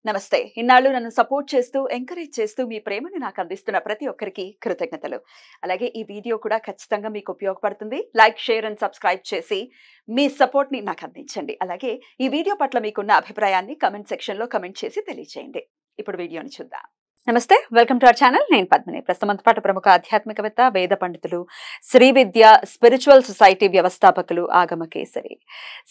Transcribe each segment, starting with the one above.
నమస్తే. ఇన్నాళ్ళు నన్ను సపోర్ట్ చేస్తూ, ఎంకరేజ్ చేస్తూ మీ ప్రేమని నాకు అందిస్తున్న ప్రతి ఒక్కరికి కృతజ్ఞతలు. అలాగే ఈ వీడియో కూడా ఖచ్చితంగా మీకు ఉపయోగపడుతుంది. లైక్, షేర్ అండ్ సబ్స్క్రైబ్ చేసి మీ సపోర్ట్‌ని నాకు అందించండి. అలాగే ఈ వీడియో పట్ల మీకున్న అభిప్రాయాన్ని కామెంట్ సెక్షన్‌లో కామెంట్ చేసి తెలియజేయండి. ఇప్పుడు వీడియోని చూద్దాం. నమస్తే, వెల్కమ్ టు అవర్ ఛానల్. నేను పద్మిని. ప్రస్తుతం పాటు ప్రముఖ ఆధ్యాత్మికవేత్త, వేద పండితులు, శ్రీ విద్య స్పిరిచువల్ సొసైటీ వ్యవస్థాపకులు, ఆగమ కేసరి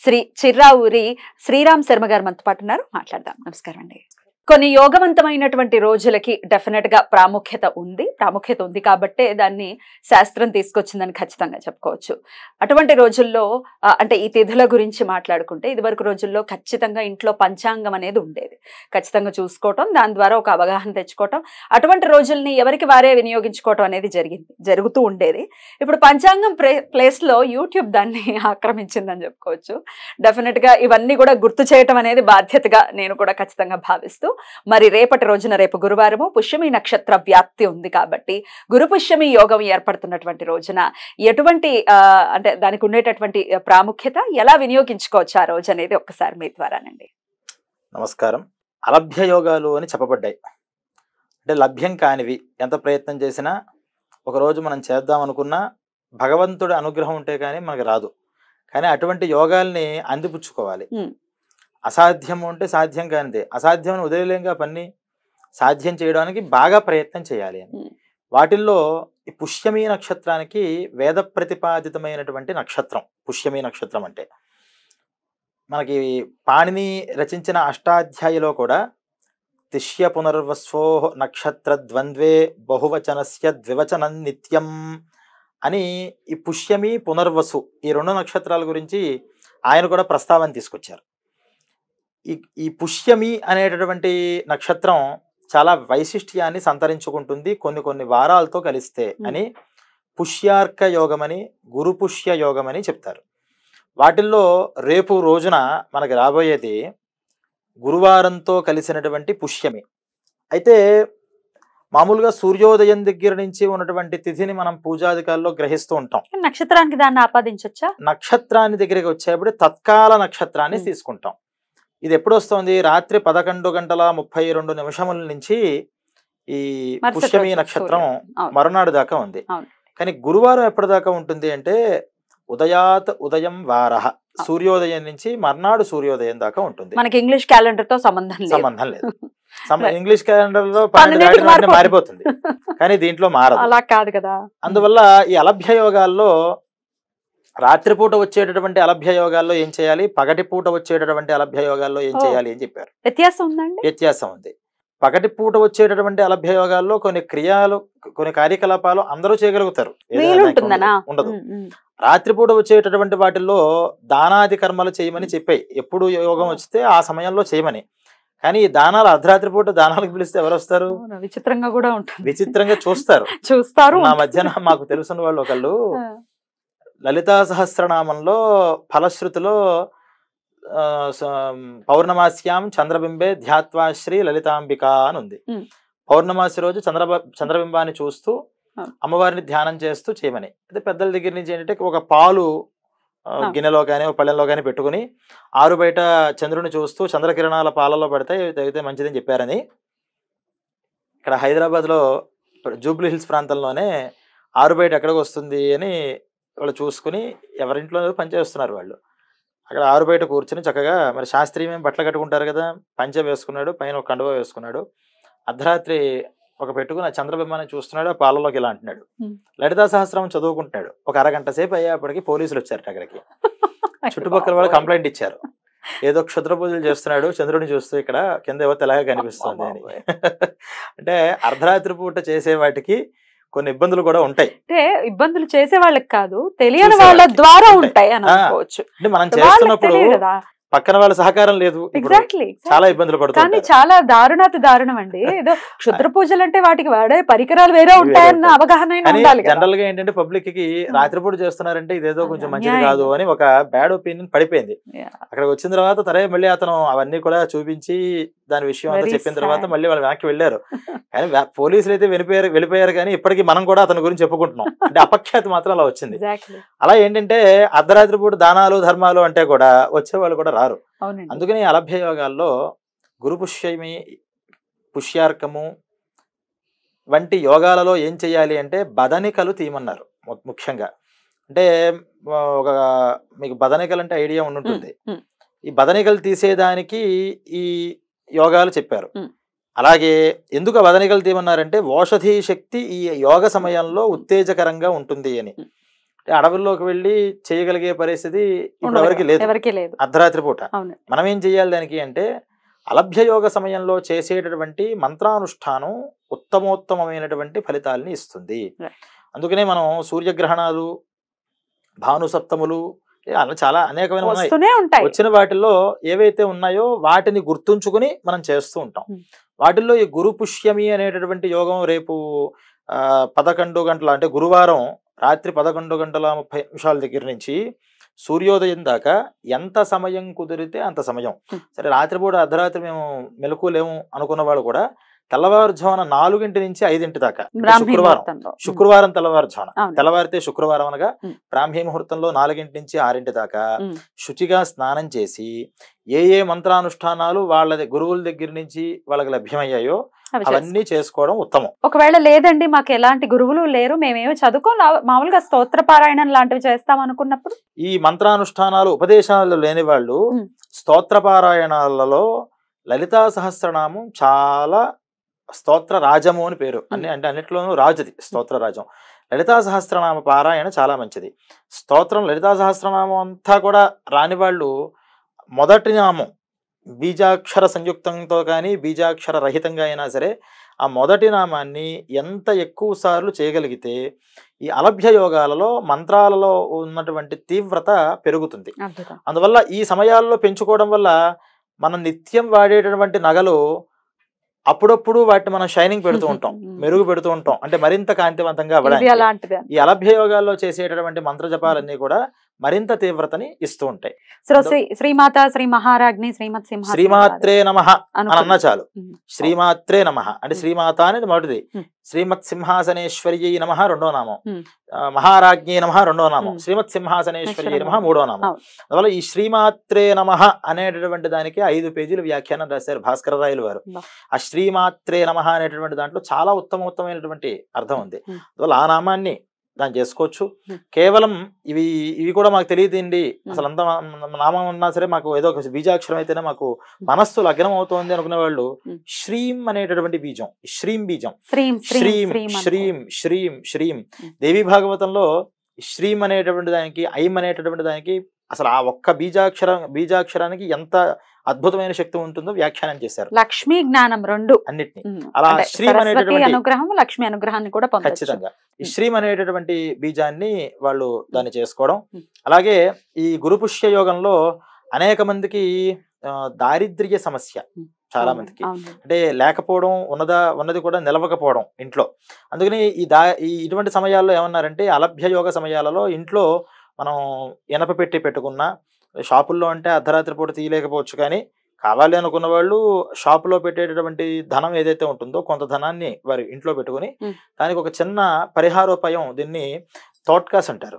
శ్రీ చిర్రావూరి శ్రీరామ్ శర్మ గారు మనతో పాటు ఉన్నారు. మాట్లాడదాం. నమస్కారం అండి. కొన్ని యోగవంతమైనటువంటి రోజులకి డెఫినెట్ గా ప్రాముఖ్యత ఉంది కాబట్టే దాన్ని శాస్త్రం తీసుకొచ్చిందని ఖచ్చితంగా చెప్పుకోవచ్చు. అటువంటి రోజుల్లో అంటే ఈ తిథుల గురించి మాట్లాడుకుంటే ఇదివరకు రోజుల్లో ఖచ్చితంగా ఇంట్లో పంచాంగం అనేది ఉండేది. ఖచ్చితంగా చూసుకోవటం, దాని ద్వారా ఒక అవగాహన తెచ్చుకోవటం, అటువంటి రోజుల్ని ఎవరికి వారే వినియోగించుకోవటం అనేది జరుగుతూ ఉండేది. ఇప్పుడు పంచాంగం ప్లేస్ లో యూట్యూబ్ దాన్ని ఆక్రమించిందని చెప్పుకోవచ్చు. డెఫినెట్ గా ఇవన్నీ కూడా గుర్తు చేయటం అనేది బాధ్యతగా నేను కూడా ఖచ్చితంగా భావిస్తూ, మరి రేపటి రోజున, రేపు గురువారము పుష్యమి నక్షత్ర వ్యాప్తి ఉంది కాబట్టి గురు పుష్యమి యోగం ఏర్పడుతున్నటువంటి రోజున ఎటువంటి అంటే దానికి ఉండేటటువంటి ప్రాముఖ్యత, ఎలా వినియోగించుకోవచ్చు ఆ రోజు అనేది ఒక్కసారి మీ ద్వారానండి. నమస్కారం. అలభ్య యోగాలు అని చెప్పబడ్డాయి. అంటే లభ్యం కానివి, ఎంత ప్రయత్నం చేసినా ఒకరోజు మనం చేద్దాం అనుకున్నా భగవంతుడి అనుగ్రహం ఉంటే కానీ మనకు రాదు. కానీ అటువంటి యోగాల్ని అందిపుచ్చుకోవాలి. అసాధ్యము అంటే సాధ్యం కానిదే, అసాధ్యం వదిలేంగా పని సాధ్యం చేయడానికి బాగా ప్రయత్నం చేయాలి అని. వాటిల్లో ఈ పుష్యమి నక్షత్రానికి వేద ప్రతిపాదితమైనటువంటి నక్షత్రం పుష్యమి నక్షత్రం. అంటే మనకి పాణిని రచించిన అష్టాధ్యాయిలో కూడా తిష్య పునర్వస్వో నక్షత్ర ద్వంద్వే బహువచనస్య ద్వివచనం నిత్యం అని ఈ పుష్యమి, పునర్వసు ఈ రెండు నక్షత్రాల గురించి ఆయన కూడా ప్రస్తావన తీసుకొచ్చారు. ఈ పుష్యమి అనేటటువంటి నక్షత్రం చాలా వైశిష్ట్యాన్ని సంతరించుకుంటుంది కొన్ని వారాలతో కలిస్తే అని పుష్యార్క యోగమని, గురు పుష్య యోగమని చెప్తారు. వాటిల్లో రేపు రోజున మనకి రాబోయేది గురువారంతో కలిసినటువంటి పుష్యమి. అయితే మామూలుగా సూర్యోదయం దగ్గర నుంచి ఉన్నటువంటి తిథిని మనం పూజాధికాల్లో గ్రహిస్తూ ఉంటాం. నక్షత్రానికి దాన్ని ఆపాదించొచ్చా? నక్షత్రాన్ని దగ్గరికి వచ్చేప్పుడు తత్కాల నక్షత్రాన్ని తీసుకుంటాం. ఇది ఎప్పుడు వస్తుంది? రాత్రి 11:32 నుంచి ఈ పుష్యమి నక్షత్రం మరునాడు దాకా ఉంది. కానీ గురువారం ఎప్పటిదాకా ఉంటుంది అంటే ఉదయం వారహ, సూర్యోదయం నుంచి మర్నాడు సూర్యోదయం దాకా ఉంటుంది. మనకి ఇంగ్లీష్ క్యాలెండర్ తో సంబంధం లేదు. ఇంగ్లీష్ క్యాలెండర్ లో 12 మారిపోతుంది, కానీ దీంట్లో మారదు. అలా కాదు కదా. అందువల్ల ఈ అలభ్య యోగాల్లో రాత్రిపూట వచ్చేటటువంటి అలభ్య యోగాల్లో ఏం చేయాలి, పగటిపూట వచ్చేటటువంటి అలభ్య యోగాల్లో ఏం చేయాలి అని చెప్పారు. వ్యత్యాసం ఉందండి? వ్యత్యాసం ఉంది. పగటిపూట వచ్చేటటువంటి అలభ్య యోగాల్లో కొన్ని కార్యకలాపాలు అందరూ చేయగలుగుతారు, ఉండదు. రాత్రిపూట వచ్చేటటువంటి వాటిల్లో దానాది కర్మలు చేయమని చెప్పాయి. ఎప్పుడు యోగం వస్తే ఆ సమయంలో చేయమని. కానీ ఈ దానాలు అర్ధరాత్రి పూట దానాలకు పిలిస్తే ఎవరు వస్తారు? విచిత్రంగా కూడా ఉంటుంది. విచిత్రంగా చూస్తారు. నా మధ్యన మాకు తెలుసున్న వాళ్ళు ఒకళ్ళు లలితా సహస్రనామంలో ఫలశ్రుతిలో పౌర్ణమాస్యాం చంద్రబింబే ధ్యాత్వాశ్రీ లలితాంబిక అని ఉంది. పౌర్ణమాసి రోజు చంద్రబింబాన్ని చూస్తూ అమ్మవారిని ధ్యానం చేస్తూ చేయమని. అయితే పెద్దల దగ్గర నుంచి ఏంటంటే ఒక పాలు గిన్నెలో కానీ ఒక పళ్ళెంలో కానీ పెట్టుకుని ఆరు బయట చంద్రుని చూస్తూ చంద్రకిరణాల పాలలో పడితే అయితే మంచిదని చెప్పారని. ఇక్కడ హైదరాబాద్లో జూబ్లీ హిల్స్ ప్రాంతంలోనే ఆరు బయట ఎక్కడికి వస్తుంది అని వాళ్ళు చూసుకుని ఎవరింట్లో పనిచేస్తున్నారు వాళ్ళు. అక్కడ ఆరు బయట కూర్చుని చక్కగా, మరి శాస్త్రీయమేం బట్టలు కట్టుకుంటారు కదా, పంచె వేసుకున్నాడు, పైన ఒక కండువ వేసుకున్నాడు. అర్ధరాత్రి ఒక పెట్టుకుని చంద్రబింబాన్ని చూస్తున్నాడు, ఆ పాలలోకి ఇలా అంటున్నాడు. లలితా సహస్రం చదువుకుంటున్నాడు. ఒక అరగంట సేపు అయ్యేప్పటికి పోలీసులు వచ్చారట అక్కడికి. చుట్టుపక్కల వాళ్ళు కంప్లైంట్ ఇచ్చారు, ఏదో క్షుద్ర పూజలు చేస్తున్నాడు, చంద్రుడిని చూస్తూ ఇక్కడ కింద ఏవో తెల్లగా కనిపిస్తుంది అని. అంటే అర్ధరాత్రి పూట చేసే వాటికి కొన్ని ఇబ్బందులు కూడా ఉంటాయి. అంటే ఇబ్బందులు చేసే వాళ్ళకి కాదు, తెలియని వాళ్ళ ద్వారా ఉంటాయి అని అనుకోవచ్చు. అంటే మనం చేస్తున్నప్పుడు పక్కన వాళ్ళ సహకారం లేదు, చాలా ఇబ్బందులు పడుతుంది. కానీ చాలా దారుణం అండి. ఏదో క్షుద్ర పూజలు అంటే వాటికి వాడే పరికరాలు వేరే ఉంటాయన్న అవగాహన జనరల్ గా ఏంటంటే పబ్లిక్ కి రాత్రిపూట చేస్తున్నారంటే ఇదేదో కొంచెం మంచిది కాదు అని ఒక బ్యాడ్ ఒపీనియన్ పడిపోయింది. అక్కడికి వచ్చిన తర్వాత సరే మళ్ళీ అతను అవన్నీ కూడా చూపించి దాని విషయం అంతా చెప్పిన తర్వాత మళ్ళీ వాళ్ళు వెనక్కి వెళ్ళారు. కానీ పోలీసులు అయితే వెళ్ళిపోయారు కానీ ఇప్పటికీ మనం కూడా అతని గురించి చెప్పుకుంటున్నాం. అంటే అపఖ్యాతి మాత్రం అలా వచ్చింది. అలా ఏంటంటే అర్ధరాత్రి పూట దానాలు ధర్మాలు అంటే కూడా వచ్చే వాళ్ళు కూడా రారు. అందుకని అలభ్య యోగాల్లో గురు పుష్యమి, పుష్యార్కము వంటి యోగాలలో ఏం చేయాలి అంటే బదనికలు తీయమన్నారు ముఖ్యంగా. అంటే ఒక మీకు బదనికలు అంటే ఐడియా ఉండుంటుంది. ఈ బదనికలు తీసేదానికి ఈ యోగాలు చెప్పారు. అలాగే ఎందుకు బదనికలు తీయమన్నారంటే ఓషధీ శక్తి ఈ యోగ సమయంలో ఉత్తేజకరంగా ఉంటుంది అని. అడవుల్లోకి వెళ్ళి చేయగలిగే పరిస్థితి ఇప్పుడు ఎవరికి లేదు అర్ధరాత్రి పూట. మనం ఏం చేయాలి దానికి అంటే అలభ్య యోగ సమయంలో చేసేటటువంటి మంత్రానుష్ఠానం ఉత్తమోత్తమైనటువంటి ఫలితాలని ఇస్తుంది. అందుకనే మనం సూర్యగ్రహణాలు, భానుసప్తములు అలా చాలా అనేకమైన ఉన్నాయి. వచ్చిన వాటిల్లో ఏవైతే ఉన్నాయో వాటిని గుర్తుంచుకుని మనం చేస్తూ ఉంటాం. వాటిల్లో ఈ గురు పుష్యమి అనేటటువంటి యోగం రేపు 11 గంటల అంటే గురువారం రాత్రి 11:30 దగ్గర నుంచి సూర్యోదయం దాకా ఎంత సమయం కుదిరితే అంత సమయం. సరే రాత్రిపూట అర్ధరాత్రి మేము మెలకులేము అనుకున్న వాళ్ళు కూడా తెల్లవారుజామున 4 నుంచి 5 దాకా శుక్రవారం తెల్లవారితే శుక్రవారం అనగా బ్రాహ్మీ ముహూర్తంలో 4 నుంచి 6 దాకా శుచిగా స్నానం చేసి ఏ మంత్రానుష్ఠానాలు వాళ్ళ గురువుల దగ్గర నుంచి వాళ్ళకి లభ్యమయ్యాయో అవన్నీ చేసుకోవడం ఉత్తమం. ఒకవేళ లేదండి మాకు ఎలాంటి గురువులు లేరు, మేమేమో మామూలుగా స్తోత్ర పారాయణం లాంటివి చేస్తాం అనుకున్నప్పుడు ఈ మంత్రానుష్ఠానాలు ఉపదేశాలు లేని వాళ్ళు స్తోత్ర పారాయణాలలో లలితా సహస్రనామం చాలా స్తోత్ర రాజము అని పేరు. అంటే అన్నిట్లోనూ రాజుది స్తోత్ర రాజం. లలితా సహస్రనామ పారాయణ చాలా మంచిది. స్తోత్రం లలితా సహస్రనామం అంతా కూడా రాని వాళ్ళు మొదటి నామం బీజాక్షర సంయుక్తంతో కానీ బీజాక్షర రహితంగా అయినా సరే ఆ మొదటి నామాన్ని ఎంత ఎక్కువ సార్లు చేయగలిగితే ఈ అలభ్య యోగాలలో మంత్రాలలో ఉన్నటువంటి తీవ్రత పెరుగుతుంది. అందువల్ల ఈ సమయాల్లో పెంచుకోవడం వల్ల మనం నిత్యం వాడేటటువంటి నగలు అప్పుడప్పుడు వాటిని మనం షైనింగ్ పెడుతూ ఉంటాం, మెరుగు పెడుతూ ఉంటాం. అంటే మరింత కాంతివంతంగా అవ్వడానికి ఈ అలభ్య యోగాల్లో చేసేటటువంటి మంత్ర జపాలన్నీ కూడా మరింత తీవ్రతని ఇస్తూ ఉంటాయి. శ్రీమాత, శ్రీ మహారాజ్ని, శ్రీమాత్రే నమః అని అన్నా చాలు. శ్రీమాత్రే నమః అంటే శ్రీమాత అనేది మొదటిది, శ్రీమత్ సింహాసనేశ్వర్యై నమః రెండో నామం, మహారాజ్ఞే నమః రెండో నామం, శ్రీమత్ సింహాసనేశ్వర్యై నమః మూడో నామం. అందువల్ల ఈ శ్రీమాత్రే నమః అనేటటువంటి దానికి 5 పేజీలు వ్యాఖ్యానం రాశారు భాస్కర రాయలు వారు. ఆ శ్రీమాత్రే నమః అనేటటువంటి దాంట్లో చాలా ఉత్తమమైనటువంటి అర్థం ఉంది. అందువల్ల ఆ నామాన్ని దాన్ని చేసుకోవచ్చు. కేవలం ఇవి కూడా మాకు తెలియదండి, అసలు అంత నామం ఉన్నా సరే మాకు ఏదో ఒక బీజాక్షరం అయితేనే మాకు మనస్సు లగ్నం అవుతోంది అనుకునే వాళ్ళు శ్రీం అనేటటువంటి బీజం, శ్రీం బీజం, శ్రీం శ్రీం శ్రీం శ్రీం దేవి భాగవతంలో శ్రీం అనేటటువంటి దానికి ఐం అనేటటువంటి దానికి అసలు ఆ ఒక్క బీజాక్షరానికి ఎంత అద్భుతమైన శక్తి ఉంటుందో వ్యాఖ్యానం చేశారు. లక్ష్మీ జ్ఞానం రెండు అన్నిటిని అలా శ్రీం అనేటటువంటి అనుగ్రహం, లక్ష్మీ అనుగ్రహాన్ని కూడా ఖచ్చితంగా ఈ శ్రీం అనేటటువంటి బీజాన్ని వాళ్ళు దాన్ని చేసుకోవడం. అలాగే ఈ గురు పుష్య యోగంలో అనేక మందికి దారిద్ర్య సమస్య చాలా మందికి, అంటే లేకపోవడం, ఉన్నది కూడా నిలవకపోవడం ఇంట్లో. అందుకని ఇటువంటి సమయాల్లో ఏమన్నారంటే అలభ్య యోగ సమయాలలో ఇంట్లో మనం ఎనప పెట్టుకున్నా, షాపుల్లో అంటే అర్ధరాత్రి పూట తీయలేకపోవచ్చు, కానీ కావాలి అనుకున్న వాళ్ళు షాపులో పెట్టేటటువంటి ధనం ఏదైతే ఉంటుందో కొంత ధనాన్ని వారి ఇంట్లో పెట్టుకుని దానికి ఒక చిన్న పరిహారోపాయం, దీన్ని తోట్కాస్ అంటారు.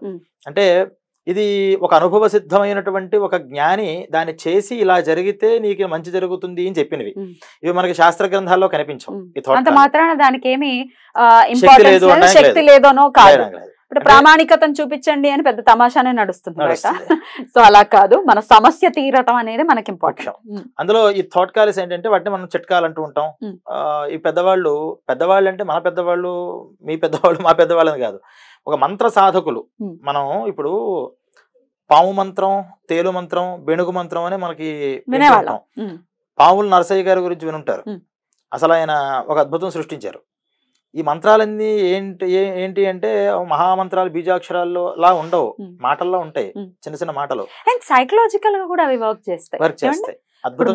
అంటే ఇది ఒక అనుభవ సిద్ధమైనటువంటి ఒక జ్ఞాని దాన్ని చేసి ఇలా జరిగితే నీకు మంచి జరుగుతుంది అని చెప్పినవి. ఇవి మనకి శాస్త్ర గ్రంథాల్లో కనిపించవు. దానికి ఏమి శక్తి లేదనో కాదు, ఇప్పుడు ప్రామాణికతను చూపించండి అని పెద్ద తమాషానే నడుస్తుంది. సో అలా కాదు, మన సమస్య తీరటం అనేది మనకి ఇంపార్టెంట్. అందులో ఈ థాట్ కాల్స్ ఏంటంటే వాటిని మనం చిట్కాలు అంటూ ఉంటాం. ఈ పెద్దవాళ్ళు అంటే మన పెద్దవాళ్ళు, మీ పెద్దవాళ్ళు, మా పెద్దవాళ్ళని కాదు, ఒక మంత్ర సాధకులు. మనం ఇప్పుడు పాము మంత్రం, తేలు మంత్రం, బెణుగు మంత్రం అని మనకి వినేవాళ్ళం. పాములు నరసయ్య గారి గురించి వినుంటారు. అసలు ఆయన ఒక అద్భుతం సృష్టించారు. ఈ మంత్రాలన్నీ ఏంటి అంటే మహామంత్రాలు బీజాక్షరాల్లో లా ఉండవు, మాటల్లో ఉంటాయి, చిన్న చిన్న మాటలు. సైకలాజికల్ గా కూడా అవి వర్క్ చేస్తాయి.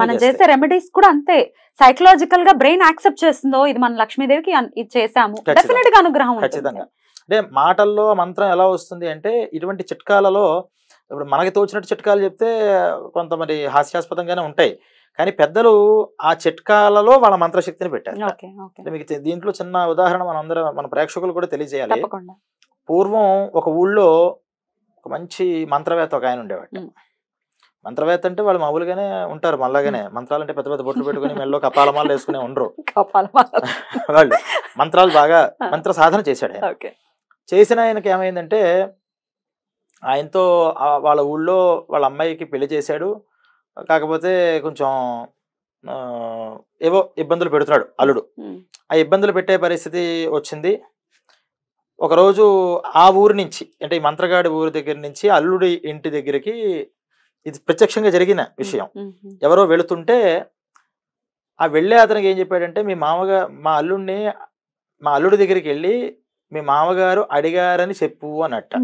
మనం చేసే రెమెడీస్ కూడా అంతే, సైకలాజికల్ గా బ్రెయిన్ యాక్సెప్ట్ చేస్తుందో ఇది మన లక్ష్మీదేవికి ఇది చేసాము, డెఫినెట్ గా అనుగ్రహం. ఖచ్చితంగా. అంటే మాటల్లో మంత్రం ఎలా వస్తుంది అంటే ఇటువంటి చిట్కాలలో ఇప్పుడు మనకి తోచినట్టు చిట్కాలు చెప్తే కొంత మరి హాస్యాస్పదంగానే ఉంటాయి, కానీ పెద్దలు ఆ చిట్కాలలో వాళ్ళ మంత్రశక్తిని పెట్టారు. మీకు దీంట్లో చిన్న ఉదాహరణ మన ప్రేక్షకులు కూడా తెలియజేయాలి. పూర్వం ఒక ఊళ్ళో ఒక మంచి మంత్రవేత్త ఒక ఆయన ఉండేవాడు. మంత్రవేత్త అంటే వాళ్ళు మామూలుగానే ఉంటారు, మళ్ళాగానే మంత్రాలు అంటే పెద్ద పెద్ద బొట్లు పెట్టుకుని మెల్లో కపాలమాలు వేసుకునే ఉండరు వాళ్ళు. మంత్రాలు బాగా మంత్ర సాధన చేశాడు ఆయన. చేసిన ఆయనకి ఏమైందంటే ఆయనతో వాళ్ళ ఊళ్ళో వాళ్ళ అమ్మాయికి పెళ్లి చేశాడు. కాకపోతే కొంచెం ఏవో ఇబ్బందులు పెడుతున్నాడు అల్లుడు. ఆ ఇబ్బందులు పెట్టే పరిస్థితి వచ్చింది. ఒకరోజు ఆ ఊరి నుంచి అంటే ఈ మంత్రగాడి ఊరి దగ్గర నుంచి అల్లుడి ఇంటి దగ్గరికి, ఇది ప్రత్యక్షంగా జరిగిన విషయం, ఎవరో వెళుతుంటే ఆ వెళ్ళే అతనికి ఏం చెప్పాడంటే మా అల్లుడి దగ్గరికి వెళ్ళి మీ మామగారు అడిగారని చెప్పు అన్నట్ట.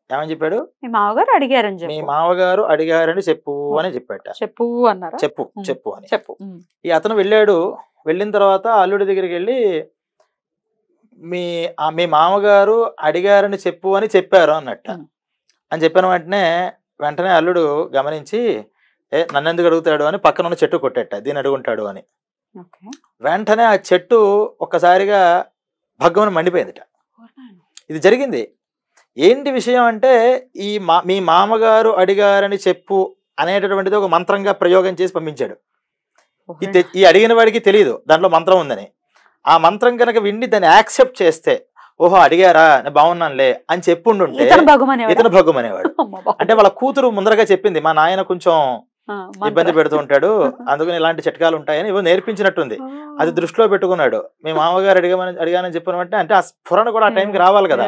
ఏమని చెప్పాడు? మీ మామగారు అడిగారని చెప్పు అని చెప్పాట. చెప్పు అని. ఈ అతను వెళ్ళాడు. వెళ్ళిన తర్వాత అల్లుడి దగ్గరికి వెళ్ళి మీ మామగారు అడిగారని చెప్పు అని చెప్పారు అన్నట్ట. అని చెప్పిన వెంటనే అల్లుడు గమనించి నన్నెందుకు అడుగుతాడు అని పక్కన ఉన్న చెట్టు కొట్టేట, దీన్ని అడుగుంటాడు అని. వెంటనే ఆ చెట్టు ఒక్కసారిగా భగ్గమని మండిపోయిందిట. ఇది జరిగింది. ఏంటి విషయం అంటే మీ మామగారు అడిగారని చెప్పు అనేటటువంటిది ఒక మంత్రంగా ప్రయోగం చేసి పంపించాడు. ఈ అడిగిన వాడికి తెలియదు దాంట్లో మంత్రం ఉందని. ఆ మంత్రం కనుక విండి దాన్ని యాక్సెప్ట్ చేస్తే, ఓహో అడిగారా బాగున్నానులే అని చెప్పుండుంటే ఇతను భగ్గుమనేవాడు. అంటే వాళ్ళ కూతురు ముందరగా చెప్పింది, మా నాయన కొంచెం ఇబ్బంది పెడుతూ ఉంటాడు, అందుకని ఇలాంటి చిట్కాలు ఉంటాయని ఇవో నేర్పించినట్టుంది. అది దృష్టిలో పెట్టుకున్నాడు. మీ మామగారు అడిగానని చెప్పిన అంటే ఆ స్ఫురణ కూడా ఆ టైంకి రావాలి కదా.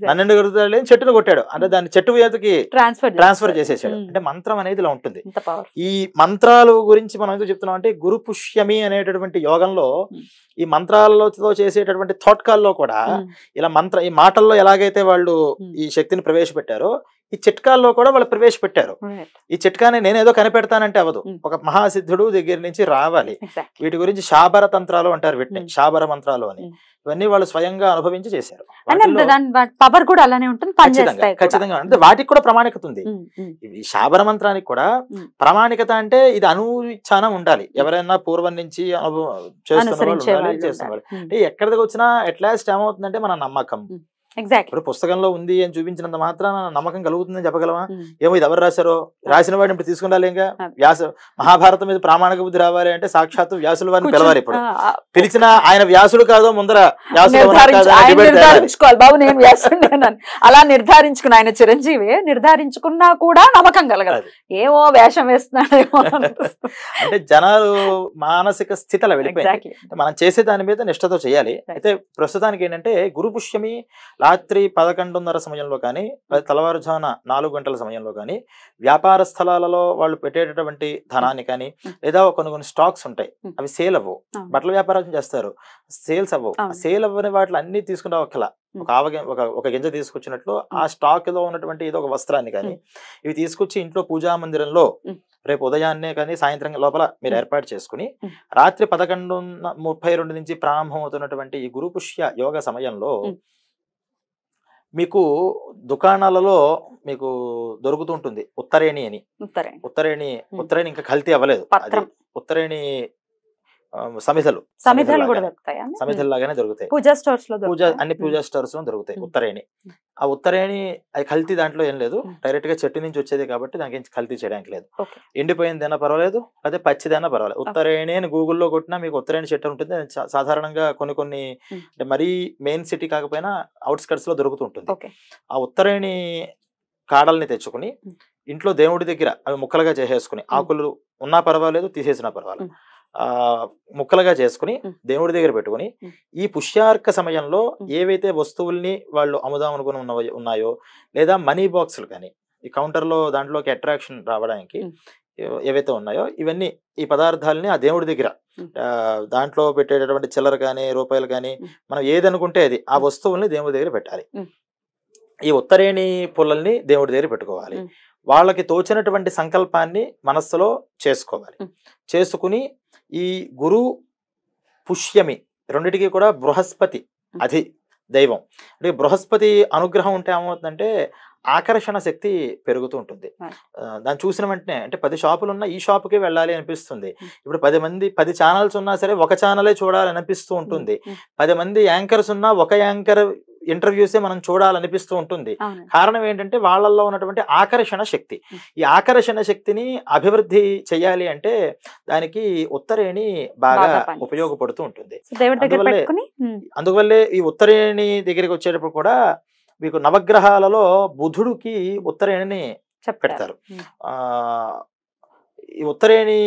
నన్ను అడుగుతాడు లేని చెట్టును కొట్టాడు. అంటే దాన్ని చెట్టు వేతకి ట్రాన్స్ఫర్ చేసేసాడు. అంటే మంత్రం అనేది ఇలా ఉంటుంది. ఈ మంత్రాలు గురించి మనం ఎందుకు చెప్తున్నాం అంటే గురు పుష్యమి అనేటటువంటి యోగంలో ఈ మంత్రాలతో చేసేటటువంటి థాట్కాల్లో కూడా ఇలా ఈ మాటల్లో ఎలాగైతే వాళ్ళు ఈ శక్తిని ప్రవేశపెట్టారో ఈ చిట్కాల్లో కూడా వాళ్ళు ప్రవేశపెట్టారు. ఈ చిట్కాని నేనేదో కనిపెడతానంటే అవదు, ఒక మహాసిద్ధుడు దగ్గర నుంచి రావాలి. వీటి గురించి శాబర తంత్రాలు అంటారు, వీటిని శాబర మంత్రాలు అని. ఇవన్నీ వాళ్ళు స్వయంగా అనుభవించి చేశారు. పవర్ కూడా అలానే ఉంటుంది, ఖచ్చితంగా. అంటే వాటికి కూడా ప్రామాణికత ఉంది. ఈ శాబర మంత్రానికి కూడా ప్రామాణికత అంటే ఇది అనుచానం ఉండాలి. ఎవరైనా పూర్వం నుంచి చేస్తున్న వాళ్ళు అంటే ఎక్కడికి వచ్చినా ఎట్లాస్ట్ ఏమవుతుందంటే మన నమ్మకం. ఇప్పుడు పుస్తకంలో ఉంది అని చూపించినంత మాత్రాన నమ్మకం కలుగుతుందని చెప్పగలమా? ఏమో ఇది ఎవరు రాశారో, రాసిన వాడిని ఇప్పుడు తీసుకురాలి. ఇంకా మహాభారతం మీద ప్రామాణిక బుద్ధి రావాలి అంటే సాక్షాత్తు వ్యాసుల వారిని పిలవాలి. ఇప్పుడు పిలిచిన ఆయన వ్యాసుడు కాదో ముందర అలా నిర్ధారించుకుని ఆయన చిరంజీవి నిర్ధారించుకున్నా కూడా నమ్మకం కలగదు. ఏమో వేషం వేస్తున్నాడేమో అంటే జనాలు మానసిక స్థితి అలా వెళ్ళిపోయింది. మనం చేసే దాని మీద నిష్ఠతో చేయాలి. అయితే ప్రస్తుతానికి ఏంటంటే గురు పుష్యమి రాత్రి 11:30 సమయంలో కానీ తెల్లవారుజామున 4 గంటల సమయంలో కానీ వ్యాపార స్థలాలలో వాళ్ళు పెట్టేటటువంటి ధనాన్ని కానీ లేదా కొన్ని స్టాక్స్ ఉంటాయి, అవి సేల్ అవ్వవు. బట్టల వ్యాపారం చేస్తారు, సేల్స్ అవ్వవు. సేల్ అవ్వని వాటిలో అన్ని తీసుకుంటే ఒక గింజ తీసుకొచ్చినట్లు ఆ స్టాక్ లో ఉన్నటువంటి ఏదో ఒక వస్త్రాన్ని కానీ ఇవి తీసుకొచ్చి ఇంట్లో పూజా మందిరంలో రేపు ఉదయాన్నే కానీ సాయంత్రం లోపల మీరు ఏర్పాటు చేసుకుని రాత్రి 11:32 నుంచి ప్రారంభం అవుతున్నటువంటి ఈ గురు పుష్య యోగ సమయంలో మీకు దుకాణాలలో మీకు దొరుకుతుంటుంది ఉత్తరేణి అని. ఉత్తరేణి ఇంకా కల్తీ అవ్వలేదు. అది ఉత్తరేణి సమిధలు లాగానే దొరుకుతాయి. అన్ని పూజా స్టోర్స్ లో దొరుకుతాయి ఉత్తరేణి. ఆ ఉత్తరేణి అది కల్తీ దాంట్లో ఏం లేదు, డైరెక్ట్ గా చెట్టు నుంచి వచ్చేది కాబట్టి దానికి కల్తీ చేయడానికి లేదు. ఎండిపోయిందైనా పర్వాలేదు, అదే పచ్చిదైనా పర్వాలేదు. ఉత్తరేణి అని గూగుల్లో కొట్టినా మీకు ఉత్తరేణి చెట్టు ఉంటుంది. సాధారణంగా కొన్ని అంటే మరీ మెయిన్ సిటీ కాకపోయినా అవుట్స్కట్స్ లో దొరుకుతుంటుంది. ఆ ఉత్తరేణి కాడల్ని తెచ్చుకుని ఇంట్లో దేవుడి దగ్గర అవి ముక్కలుగా చేసేసుకుని, ఆకులు ఉన్నా పర్వాలేదు తీసేసినా పర్వాలేదు, ముక్కలుగా చేసుకుని దేవుడి దగ్గర పెట్టుకుని ఈ పుష్యార్క సమయంలో ఏవైతే వస్తువుల్ని వాళ్ళు అమ్ముదాం అనుకుని ఉన్నాయో లేదా మనీ బాక్సులు కానీ ఈ కౌంటర్లో దాంట్లోకి అట్రాక్షన్ రావడానికి ఏవైతే ఉన్నాయో ఇవన్నీ ఈ పదార్థాలని ఆ దేవుడి దగ్గర దాంట్లో పెట్టేటటువంటి చిల్లర కానీ రూపాయలు కానీ మనం ఏదనుకుంటే అది ఆ వస్తువుల్ని దేవుడి దగ్గర పెట్టాలి. ఈ ఉత్తరేణి పుల్లల్ని దేవుడి దగ్గర పెట్టుకోవాలి. వాళ్ళకి తోచినటువంటి సంకల్పాన్ని మనస్సులో చేసుకోవాలి. చేసుకుని ఈ గురు పుష్యమి రెండిటికి కూడా బృహస్పతి అది దైవం. అంటే బృహస్పతి అనుగ్రహం ఉంటే ఏమవుతుందంటే ఆకర్షణ శక్తి పెరుగుతూ ఉంటుంది. దాన్ని చూసిన వెంటనే అంటే 10 షాపులు ఉన్నా ఈ షాపుకే వెళ్ళాలి అనిపిస్తుంది. ఇప్పుడు 10 ఛానల్స్ ఉన్నా సరే ఒక ఛానలే చూడాలి అనిపిస్తూ ఉంటుంది. 10 మంది యాంకర్స్ ఉన్నా ఒక యాంకర్ ఇంటర్వ్యూసే మనం చూడాలనిపిస్తూ ఉంటుంది. అవును. కారణం ఏంటంటే వాళ్ళల్లో ఉన్నటువంటి ఆకర్షణ శక్తి. ఈ ఆకర్షణ శక్తిని అభివృద్ధి చేయాలి అంటే దానికి ఉత్తరేణి బాగా బాగా పనిచేస్తుంది. ఉపయోగపడుతూ ఉంటుంది. సో దేవుడి దగ్గర అందువల్లే పెట్టుకుని అందువల్లే ఈ ఉత్తరేణి దగ్గరికి వచ్చేటప్పుడు కూడా మీకు నవగ్రహాలలో బుధుడికి ఉత్తరేణిని చెప్తారు. పెడతారు. ఆ ఈ ఉత్తరేణి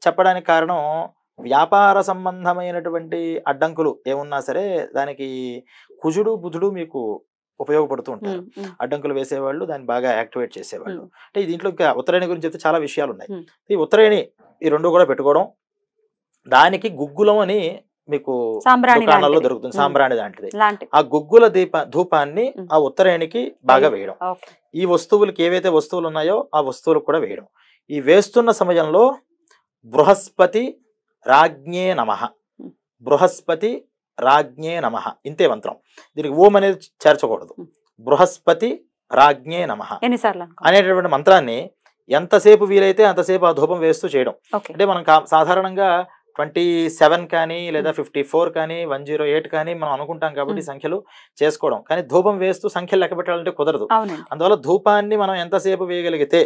చెప్పడానికి కారణం వ్యాపార సంబంధమైనటువంటి అడ్డంకులు ఏమున్నా సరే దానికి కుజుడు బుధుడు మీకు ఉపయోగపడుతూ ఉంటారు. అడ్డంకులు వేసేవాళ్ళు దాన్ని బాగా యాక్టివేట్ చేసేవాళ్ళు. అంటే దీంట్లో ఇంకా ఉత్తరేణి గురించి చెప్తే చాలా విషయాలు ఉన్నాయి. ఈ ఉత్తరేణి ఈ రెండు కూడా పెట్టుకోవడం, దానికి గుగ్గులం అని మీకు దుకాణాల్లో దొరుకుతుంది, సాంబ్రాణి లాంటిది. ఆ గుగ్గుల ధూపాన్ని ఆ ఉత్తరేణికి బాగా వేయడం, ఈ వస్తువులకి ఏవైతే వస్తువులు ఉన్నాయో ఆ వస్తువులకు కూడా వేయడం. ఈ వేస్తున్న సమయంలో బృహస్పతి రాజ్ఞే నమః, బృహస్పతి రాజ్ఞే నమః ఇంతే మంత్రం. దీనికి ఓం అనేది చేర్చకూడదు. బృహస్పతి రాజ్ఞే నమః అనేటటువంటి మంత్రాన్ని ఎంతసేపు వీలైతే అంతసేపు ఆ ధూపం వేస్తూ చేయడం. అంటే మనం సాధారణంగా 27 కానీ లేదా 54 కానీ 108 కానీ మనం అనుకుంటాం కాబట్టి సంఖ్యలు చేసుకోవడం, కానీ ధూపం వేస్తూ సంఖ్యలు లెక్క పెట్టాలంటే కుదరదు. అందువల్ల ధూపాన్ని మనం ఎంతసేపు వేయగలిగితే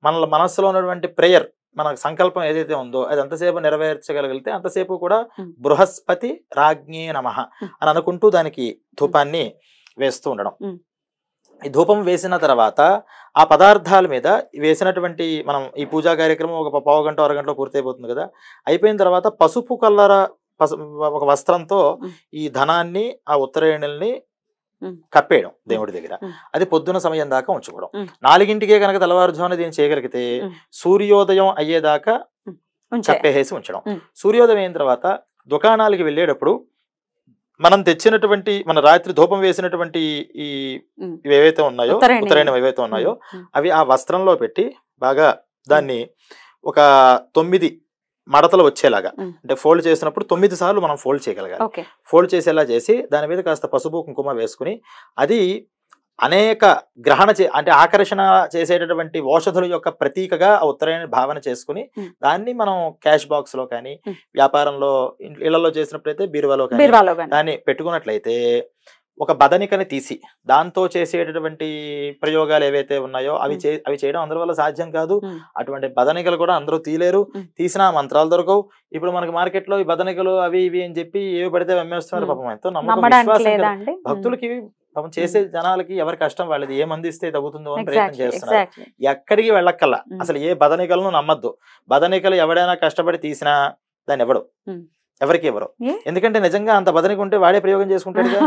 మన మనస్సులో ఉన్నటువంటి ప్రేయర్, మన సంకల్పం ఏదైతే ఉందో అది ఎంతసేపు నెరవేర్చగలిగితే అంతసేపు కూడా బృహస్పతి రాజ్ఞే నమః అని అనుకుంటూ దానికి ధూపాన్ని వేస్తూ ఉండడం. ఈ ధూపం వేసిన తర్వాత ఆ పదార్థాల మీద వేసినటువంటి మనం ఈ పూజా కార్యక్రమం ఒక పావు గంట అరగంటలో పూర్తయిపోతుంది కదా. అయిపోయిన తర్వాత పసుపు కలర్ ఒక వస్త్రంతో ఈ ధనాన్ని ఆ ఉత్తరేణుల్ని కప్పేయడం దేవుడి దగ్గర. అది పొద్దున సమయం దాకా ఉంచుకోవడం. 4ంటికే కనుక తెల్లవారుజామున దీన్ని చేయగలిగితే సూర్యోదయం అయ్యేదాకా కప్పేసి ఉంచడం. సూర్యోదయం అయిన తర్వాత దుకాణాలకి వెళ్ళేటప్పుడు మనం తెచ్చినటువంటి మన రాత్రి ధూపం వేసినటువంటి ఈ ఏవైతే ఉన్నాయో ఉత్తరాయణం ఏవైతే ఉన్నాయో అవి ఆ వస్త్రంలో పెట్టి బాగా దాన్ని ఒక 9 మడతలు వచ్చేలాగా, అంటే ఫోల్డ్ చేసినప్పుడు 9 సార్లు మనం ఫోల్డ్ చేయగలగాలి. ఫోల్డ్ చేసేలా చేసి దాని మీద కాస్త పసుపు కుంకుమ వేసుకుని అది అనేక గ్రహణ అంటే ఆకర్షణ చేసేటటువంటి ఔషధుల యొక్క ప్రతీకగా ఆ ఉత్తరాయణ భావన చేసుకుని దాన్ని మనం క్యాష్ బాక్స్ లో కానీ వ్యాపారంలో ఇళ్లలో చేసినప్పుడైతే బీరువాలో కానీ దాన్ని పెట్టుకున్నట్లయితే ఒక బదనికని తీసి దాంతో చేసేటటువంటి ప్రయోగాలు ఏవైతే ఉన్నాయో అవి చేయడం అందరి వల్ల సాధ్యం కాదు. అటువంటి బదనికలు కూడా అందరూ తీలేరు, తీసినా మంత్రాలు దొరకవు. ఇప్పుడు మనకి మార్కెట్ లో ఈ బదనికలు అవి ఇవి అని చెప్పి ఏవి పడితే అమ్మేస్తున్నారు. పాపం ఎంతో నమ్మకం విశ్వాసం భక్తులకి పాపం చేసే జనాలకి ఎవరి కష్టం వాళ్ళది, ఏ మంది ఇస్తే తగ్గుతుందో అని ప్రయత్నం చేస్తున్నారు. ఎక్కడికి వెళ్ళక్కల్లా, అసలు ఏ బదనికలను నమ్మద్దు. బదనికలు ఎవడైనా కష్టపడి తీసినా దాన్ని ఎవరికి ఎవరు, ఎందుకంటే నిజంగా అంత బదనికి ఉంటే వాడే ప్రయోగం చేసుకుంటాడు.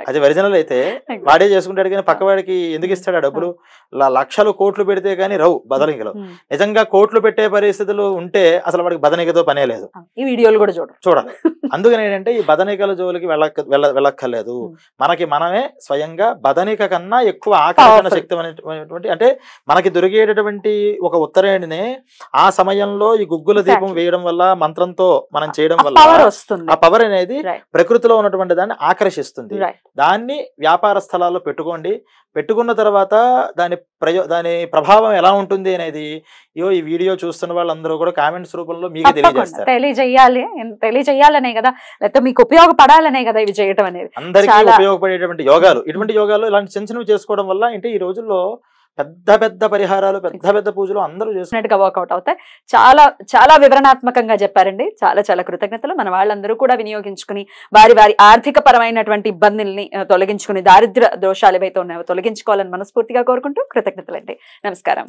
అది ఒరిజినల్ అయితే వాడే చేసుకుంటాడు, కానీ పక్కవాడికి ఎందుకు ఇస్తాడు డబ్బులు? లక్షలు కోట్లు పెడితే గానీ రావు బదనికలు. నిజంగా కోట్లు పెట్టే పరిస్థితులు ఉంటే అసలు వాడికి బదనికతో పనే లేదు. ఈ వీడియోలు కూడా చూడాలి. అందుకని ఏంటంటే ఈ బదనికల జోలికి వెళ్ళక్కర్లేదు. మనకి మనమే స్వయంగా బదనిక కన్నా ఎక్కువ ఆకర్షణ శక్తి అనేటువంటి, అంటే మనకి దొరికేటటువంటి ఒక ఉత్తరాయణినే ఆ సమయంలో ఈ గుగ్గుల దీపం వేయడం వల్ల మంత్రంతో మనం చేయడం వల్ల ఆ పవర్ అనేది ప్రకృతిలో ఉన్నటువంటి దాన్ని ఆకర్షిస్తుంది. దాన్ని వ్యాపార స్థలాల్లో పెట్టుకోండి. పెట్టుకున్న తర్వాత దాని ప్రభావం ఎలా ఉంటుంది అనేది ఈ వీడియో చూస్తున్న వాళ్ళందరూ కూడా కామెంట్స్ రూపంలో మీకు తెలియజేస్తారు. తెలియజేయాలనే కదా, లేకపోతే మీకు ఉపయోగపడాలనే కదా ఇవి చేయటం అనేది. అందరికీ ఉపయోగపడేటువంటి యోగాలు, ఇటువంటి యోగాలు ఇలాంటి చిన్న చిన్నవి చేసుకోవడం వల్ల అంటే ఈ రోజుల్లో పెద్ద పెద్ద పరిహారాలు, పెద్ద పెద్ద పూజలు అందరూ చేస్తున్నట్టుగా వర్కౌట్ అవుతాయి. చాలా చాలా వివరణాత్మకంగా చెప్పారండి. చాలా చాలా కృతజ్ఞతలు. మన వాళ్ళందరూ కూడా వినియోగించుకుని వారి ఆర్థిక పరమైనటువంటి ఇబ్బందుల్ని తొలగించుకుని దారిద్ర్య దోషాలు ఏవైతే ఉన్నాయో తొలగించుకోవాలని మనస్ఫూర్తిగా కోరుకుంటూ కృతజ్ఞతలండి. నమస్కారం.